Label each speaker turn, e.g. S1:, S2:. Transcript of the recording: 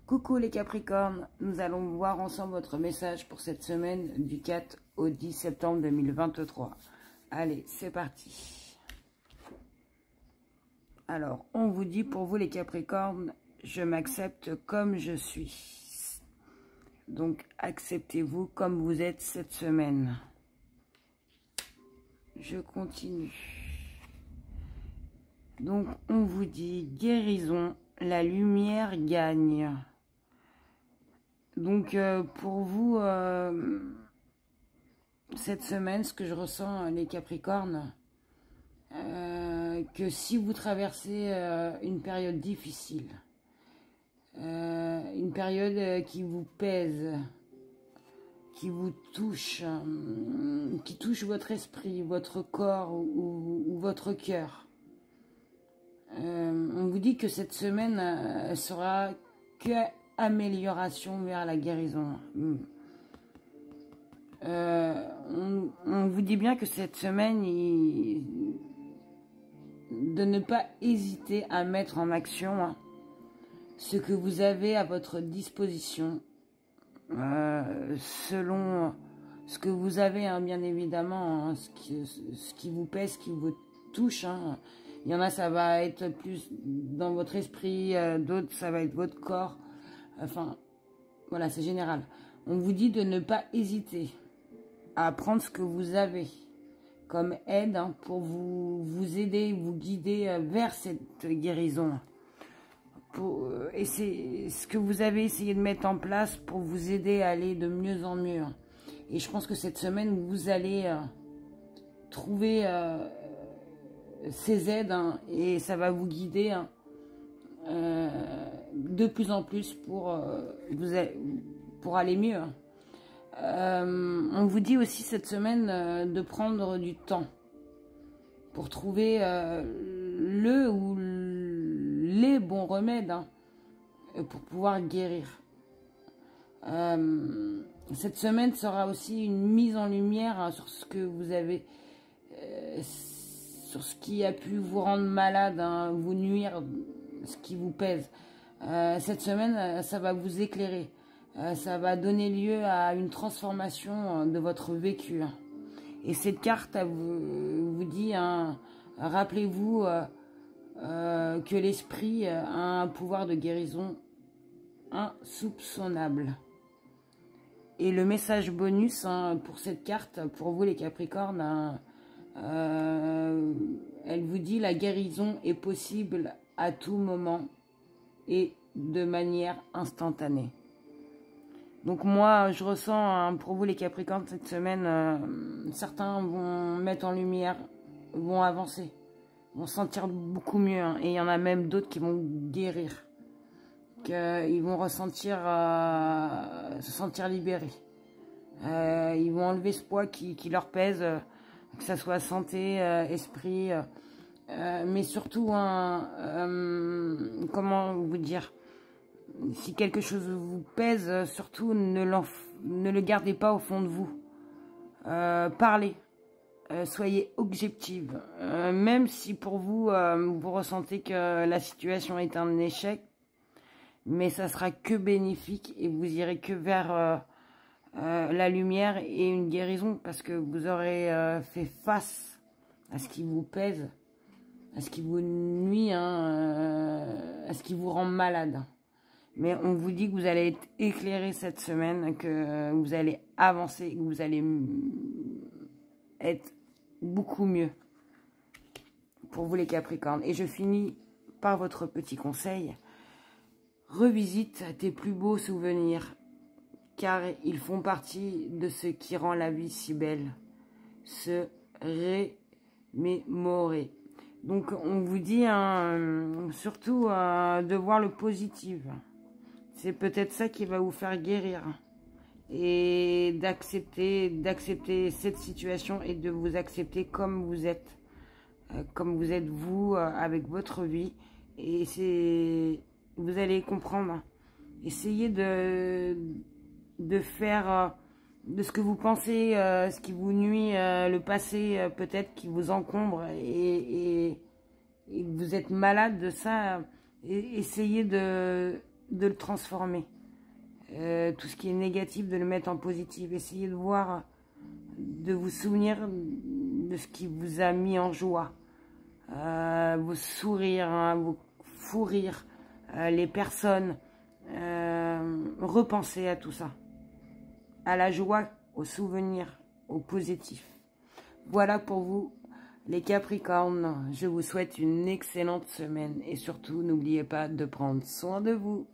S1: Coucou les Capricornes, nous allons voir ensemble votre message pour cette semaine du 4 au 10 septembre 2023. Allez, c'est parti. Alors, on vous dit pour vous les Capricornes, je m'accepte comme je suis. Donc, acceptez-vous comme vous êtes cette semaine. Je continue. Donc, on vous dit guérison, la lumière gagne. Donc, pour vous, cette semaine, ce que je ressens, les Capricornes, que si vous traversez une période difficile, une période qui vous pèse, qui vous touche, qui touche votre esprit, votre corps ou votre cœur, on vous dit que cette semaine sera que amélioration vers la guérison. On vous dit bien que cette semaine, de ne pas hésiter à mettre en action ce que vous avez à votre disposition, selon ce que vous avez, bien évidemment, ce qui vous pèse, ce qui vous touche. Il y en a, ça va être plus dans votre esprit, d'autres, ça va être votre corps. Enfin, voilà, c'est général. On vous dit de ne pas hésiter à prendre ce que vous avez comme aide pour vous aider, vous guider vers cette guérison. Et c'est ce que vous avez essayé de mettre en place pour vous aider à aller de mieux en mieux. Et je pense que cette semaine, vous allez trouver ces aides et ça va vous guider de plus en plus pour aller mieux. On vous dit aussi cette semaine de prendre du temps pour trouver le ou les bons remèdes pour pouvoir guérir. Cette semaine sera aussi une mise en lumière sur ce que vous avez, sur ce qui a pu vous rendre malade, vous nuire, ce qui vous pèse. Cette semaine, ça va vous éclairer. Ça va donner lieu à une transformation de votre vécu. Et cette carte vous dit, rappelez-vous que l'esprit a un pouvoir de guérison insoupçonnable. Et le message bonus pour cette carte, pour vous les Capricornes, elle vous dit la guérison est possible à tout moment et de manière instantanée. Donc moi, je ressens pour vous les Capricornes cette semaine, certains vont mettre en lumière, vont avancer, vont se sentir beaucoup mieux. Et il y en a même d'autres qui vont guérir, qu'ils vont ressentir, se sentir libérés. Ils vont enlever ce poids qui leur pèse, que ce soit santé, esprit, mais surtout, comment vous dire, si quelque chose vous pèse, surtout ne le gardez pas au fond de vous. Parlez, soyez objective. Même si pour vous, vous ressentez que la situation est un échec, mais ça sera que bénéfique et vous irez que vers la lumière et une guérison parce que vous aurez fait face à ce qui vous pèse, à ce qui vous nuit, à ce qui vous rend malade. Mais on vous dit que vous allez être éclairé cette semaine, que vous allez avancer, que vous allez être beaucoup mieux pour vous les Capricornes. Et je finis par votre petit conseil. Revisite tes plus beaux souvenirs, car ils font partie de ce qui rend la vie si belle. Se remémorer. Donc on vous dit surtout de voir le positif. C'est peut-être ça qui va vous faire guérir. Et d'accepter cette situation et de vous accepter comme vous êtes. Comme vous êtes vous, avec votre vie. Et vous allez comprendre. Essayez de faire de ce que vous pensez, ce qui vous nuit, le passé peut-être qui vous encombre et vous êtes malade de ça. Essayez de de le transformer. Tout ce qui est négatif, de le mettre en positif. Essayez de voir, de vous souvenir de ce qui vous a mis en joie. Vos sourires, hein, vos fous rires, les personnes. Repensez à tout ça. À la joie, aux souvenirs, au positif. Voilà pour vous, les Capricornes. Je vous souhaite une excellente semaine. Et surtout, n'oubliez pas de prendre soin de vous.